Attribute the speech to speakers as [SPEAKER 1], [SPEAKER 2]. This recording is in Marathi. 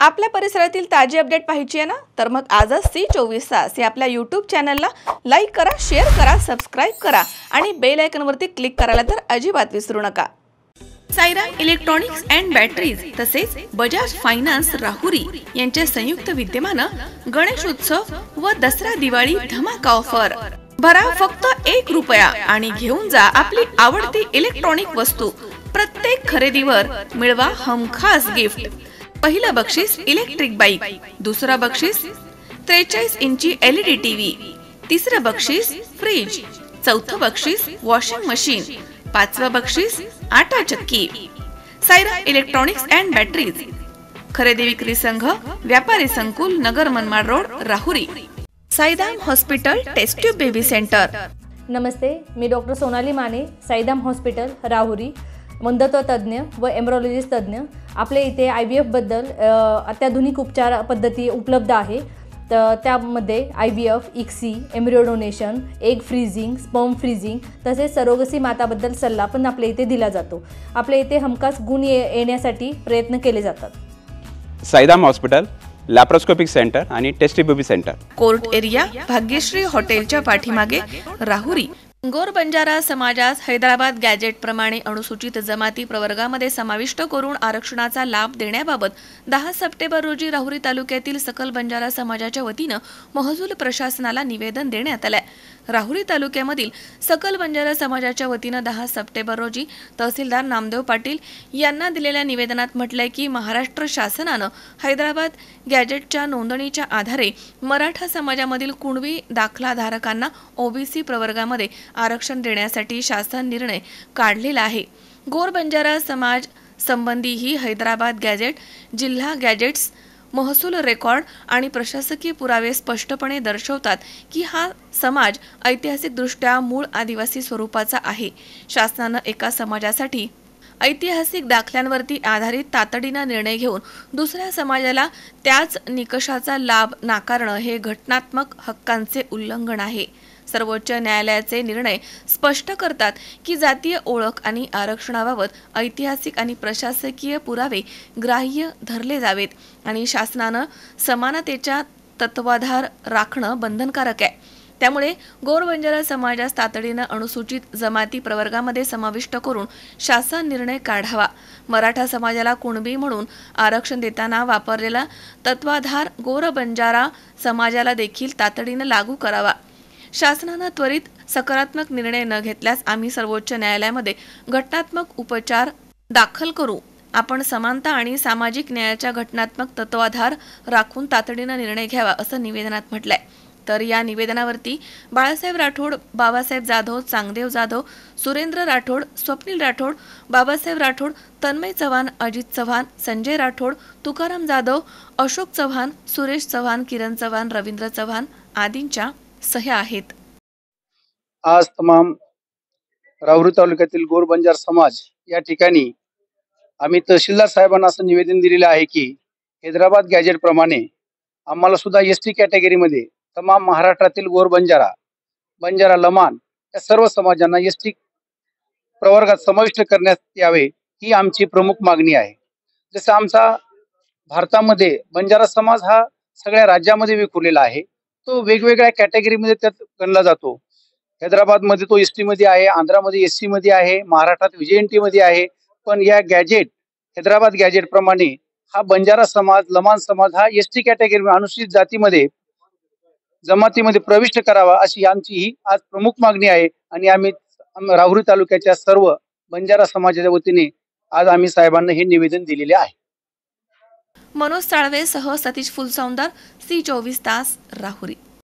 [SPEAKER 1] आपल्या परिसरातील ताजी अपडेट पाहिजे आहे ना, तर मग आजच C24 तास या आपल्या YouTube चॅनलला लाईक करा, शेअर करा, सबस्क्राइब करा आणि बेल आयकॉनवरती क्लिक करायला तर अजिबात विसरू नका। साईराम इलेक्ट्रॉनिक्स अँड बॅटरीज तसेच बजाज फायनान्स राहुरी यांच्या संयुक्त विद्यमानं गणेश उत्सव व दसरा दिवाळी धमाका ऑफर। भरा फक्त 1 रुपया आणि घेऊन जा आपली आवडती इलेक्ट्रॉनिक वस्तू। प्रत्येक खरेदीवर मिळवा हमखास गिफ्ट। पहिलं बक्षीस इलेक्ट्रिक बाईक, दुसरा बक्षीस 43 इंची LED टीव्ही, तिसरं बक्षीस फ्रीज, चौथं बक्षीस वॉशिंग मशीन, पाचवं बक्षीस आटा चक्की। साईराम इलेक्ट्रॉनिक्स अँड बॅटरीज, खरेदी विक्री संघ, व्यापारी संकुल, Nagar Manmad road, Rahuri. Sairam hospital test tube baby centre.
[SPEAKER 2] नमस्ते, मी डॉक्टर सोनाली माने, साईराम हॉस्पिटल राहुरी, मंदत्व तज्ञ व एम्ब्रॉलॉजिस्ट तज्ञ। आपल्या इथे IVF बद्दल अत्याधुनिक उपचार पद्धती उपलब्ध आहे। तर त्यामध्ये IVF, ICSI, embryo donation, egg freezing, sperm freezing तसेच सरोगसी माताबद्दल सल्ला पण आपल्या इथे दिला जातो। आपल्या इथे हमखास गुण येण्यासाठी प्रयत्न केले जातात।
[SPEAKER 3] साईराम हॉस्पिटल लॅप्रोस्कोपिक सेंटर आणि test baby centre,
[SPEAKER 1] court area, Bhagyashree हॉटेलच्या पाठीमागे, राहुरी। गोर बंजारा समाजास हैदराबाद गॅजेट प्रमाणे अनुसूचित जमाती प्रवर्गामध्ये समाविष्ट करून आरक्षणाचा लाभ देण्याबाबत 10 सप्टेंबर रोजी राहुरी तालुक्यातील सकल बंजारा समाजाच्या वतीनं महसूल प्रशासनाला निवेदन देण्यात आले। राहुरी तालुक्यामधील सकल बंजारा समाजाच्या वतीनं 10 सप्टेंबर रोजी तहसीलदार नामदेव पाटील यांना दिलेल्या निवेदनात म्हटलंय की महाराष्ट्र शासनानं हैदराबाद गॅजेटच्या नोंदणीच्या आधारे मराठा समाजामधील कुणबी दाखलाधारकांना OBC प्रवर्गामध्ये आरक्षण देण्यासाठी शासन निर्णय काढलेला आहे। गोर बंजारा समाज संबंधी ही हैदराबाद गॅजेट, जिल्हा गॅजेट्स, महसूल रेकॉर्ड आणि प्रशासकीय पुरावे स्पष्टपणे दर्शवतात की हा समाज ऐतिहासिकदृष्ट्या मूळ आदिवासी स्वरूपाचा आहे। शासनानं एका समाजासाठी ऐतिहासिक दाखल्यांवरती आधारित तातडीनं निर्णय घेऊन दुसऱ्या समाजाला त्याच निकषाचा लाभ नाकारणं हे घटनात्मक हक्कांचे उल्लंघन आहे। सर्वोच्च न्यायालयाचे निर्णय स्पष्ट करतात की जातीय ओळख आणि आरक्षणाबाबत ऐतिहासिक आणि प्रशासकीय पुरावे ग्राह्य धरले जावेत आणि शासनानं समानतेच्या तत्वाधार राखणं बंधनकारक आहे। त्यामुळे गोर बंजारा समाजास तातडीनं अनुसूचित जमाती प्रवर्गामध्ये समाविष्ट करून शासन निर्णय काढावा। मराठा समाजाला कुणबी म्हणून आरक्षण देताना वापरलेला तत्वाधार गोर बंजारा समाजाला देखील तातडीनं लागू करावा। शासनानं त्वरित सकारात्मक निर्णय न घेतल्यास आम्ही सर्वोच्च न्यायालयामध्ये घटनात्मक उपचार दाखल करू। आपण समानता आणि सामाजिक न्यायाच्या घटनात्मक तत्वाधार राखून तातडीनं निर्णय घ्यावा असं निवेदनात म्हटलंय। तर या निवेदनावरती बाळासाहेब राठोड, बाबासाहेब जाधव, चांगदेव जाधव, सुरेंद्र राठोड, स्वप्नील राठोड, बाबासाहेब राठोड, तन्मय चव्हाण, अजित चव्हाण, संजय राठोड, तुकाराम जाधव, अशोक चव्हाण, सुरेश चव्हाण, किरण चव्हाण, रवींद्र चव्हाण आदींच्या सह्या आहेत।
[SPEAKER 4] आज तमाम राहुरी तालुक्यातील गोर बंजार समाज या ठिकाणी आम्ही तहसीलदार साहेबांना असं निवेदन दिलेलं आहे की हैदराबाद गॅजेट प्रमाणे आम्हाला सुद्धा ST कॅटेगरीमध्ये तमाम महाराष्ट्रातील गोर बंजारा, बंजारा, लमाण या सर्व समाजांना ST प्रवर्गात समाविष्ट करण्यात यावे ही आमची प्रमुख मागणी आहे। जसं आमचा भारतामध्ये बंजारा समाज हा सगळ्या राज्यामध्ये विखुरलेला आहे, तो वेगवेगळ्या कॅटेगरीमध्ये त्यात गणला जातो। हैदराबाद मध्ये तो ST मध्ये आहे, आंध्रामध्ये SC मध्ये आहे, महाराष्ट्रात VJNT मध्ये आहे। पण या गॅजेट, हैदराबाद गॅजेट प्रमाणे हा बंजारा समाज, लमाण समाज हा ST कॅटेगरी अनुसूचित जातीमध्ये जमातीमध्ये प्रविष्ट करावा अशी आमची ही आज प्रमुख मागणी आहे। आणि आम्ही राहुरी तालुक्याच्या सर्व बंजारा समाजाच्या वतीने आज आम्ही साहेबांना हे निवेदन दिलेले आहे।
[SPEAKER 1] मनोज साळवे सह सतीश फुलसौंदर, C24 तास, राहुरी।